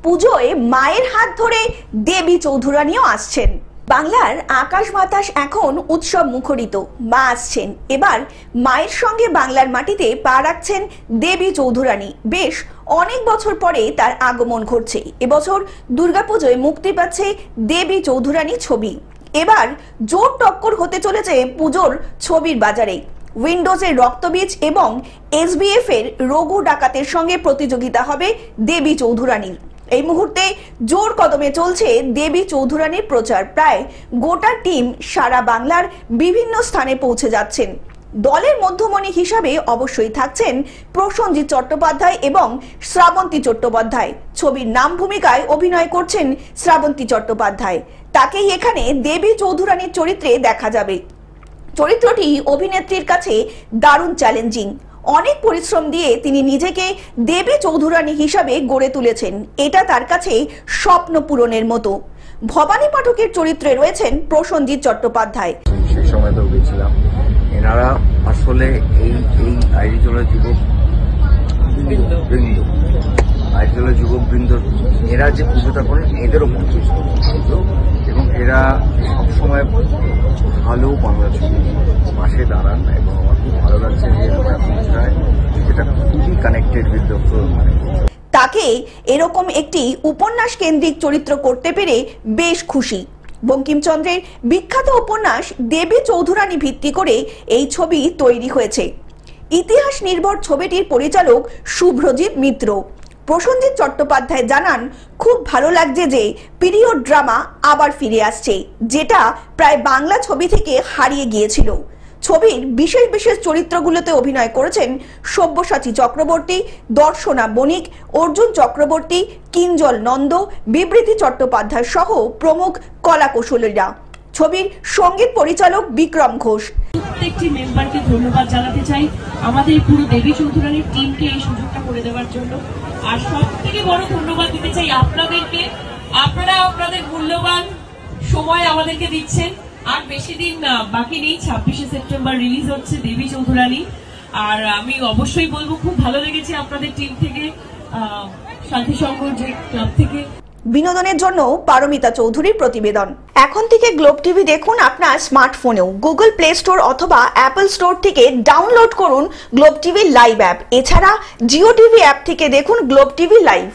পুজোয় মায়ের হাত ধরে দেবী চৌধুরানীও আসছেন। বাংলার আকাশ বাতাস এখন উৎসব মুখরিত। মা আসছেন, এবার মায়ের সঙ্গে বাংলার মাটিতে পা রাখছেন দেবী চৌধুরানী। বেশ অনেক বছর পরে তার আগমন ঘটছে। এবছর দুর্গাপুজোয় মুক্তি পাচ্ছে দেবী চৌধুরানী ছবি। এবার জোর টক্কর হতে চলেছে পুজোর ছবির বাজারে। উইন্ডোজের রক্তবীজ এবং এসবিএফ এর রঘু ডাকাতের সঙ্গে প্রতিযোগিতা হবে দেবী চৌধুরানীর। এই মুহূর্তে জোর কদমে চলছে দেবী চৌধুরানীর প্রচার। প্রায় গোটা টিম সারা বাংলার বিভিন্ন স্থানে পৌঁছে যাচ্ছেন। দলের মধ্যমণি হিসাবে অবশ্যই থাকছেন প্রসেনজিৎ চট্টোপাধ্যায় এবং শ্রাবন্তী চট্টোপাধ্যায়। ছবির নাম ভূমিকায় অভিনয় করছেন শ্রাবন্তী চট্টোপাধ্যায়। তাকেই এখানে দেবী চৌধুরানীর চরিত্রে দেখা যাবে। চরিত্রটি অভিনেত্রীর কাছে দারুণ চ্যালেঞ্জিং। অনেক পরিশ্রম দিয়ে তিনি নিজেকে দেবী চৌধুরানী হিসাবে গড়ে তুলেছেন। এটা তার কাছে স্বপ্ন পূরণের মতো। ভবানী পাঠকের চরিত্রে রয়েছেন প্রসেনজিৎ চট্টোপাধ্যায়। সেই সময় তো গেছিলাম, এনারা আসলে এই আইডিটোলা যুবকবৃন্দ এরা যে পুজোটা করেন এদেরও পুজো, এবং এরা সবসময় ভালো বাংলা ছবি পাশে দাঁড়ান, এবং আমার খুব ভালো লাগছে যে যেটা খুবই কানেক্টেড উইথ দ্য ফিল্ম। তাকে এরকম একটি উপন্যাস কেন্দ্রিক চরিত্র করতে পেরে বেশ খুশি। বঙ্কিমচন্দ্রের বিখ্যাত উপন্যাস দেবী চৌধুরানী ভিত্তি করে এই ছবি তৈরি হয়েছে। ইতিহাস নির্ভর ছবিটির পরিচালক শুভ্রজিৎ মিত্র। প্রসেনজিৎ চট্টোপাধ্যায় জানান, খুব ভালো লাগছে যে পিরিয়ড ড্রামা আবার ফিরে আসছে, যেটা প্রায় বাংলা ছবি থেকে হারিয়ে গিয়েছিল। ছবির বিশেষ বিশেষ চরিত্রগুলোতে অভিনয় করেছেন সব্যসাচী চক্রবর্তী, দর্শনা বণিক, অর্জুন চক্রবর্তী, কিঞ্জল নন্দ, বিবৃতি চট্টোপাধ্যায় সহ প্রমুখ কলাকুশলীরা। ছবির সঙ্গীত পরিচালক বিক্রম ঘোষ। প্রত্যেকটি মেম্বারকে ধন্যবাদ জানাতে চাই, আমাদের পুরো দেবী চৌধুরানীর টিমকে এই সুযোগটা করে দেওয়ার জন্য। আর সব থেকে বড় ধন্যবাদ দিতে চাই আপনাদেরকে। আপনারা আপনাদের মূল্যবান সময় আমাদেরকে দিচ্ছেন। আর বেশি দিন বাকি নেই, 26শে সেপ্টেম্বর রিলিজ হচ্ছে দেবী চৌধুরানী। আর আমি অবশ্যই বলবো, খুব ভালো লেগেছে আপনাদের টিম থেকে, শান্তিসংঘ যে ক্লাব থেকে। বিনোদনের জন্য পারমিতা চৌধুরীর প্রতিবেদন। এখন থেকে গ্লোব টিভি দেখুন আপনার স্মার্টফোনেও। গুগল প্লে স্টোর অথবা অ্যাপল স্টোর থেকে ডাউনলোড করুন গ্লোব টিভি লাইভ অ্যাপ। এছাড়া জিও টিভি অ্যাপ থেকে দেখুন গ্লোব টিভি লাইভ।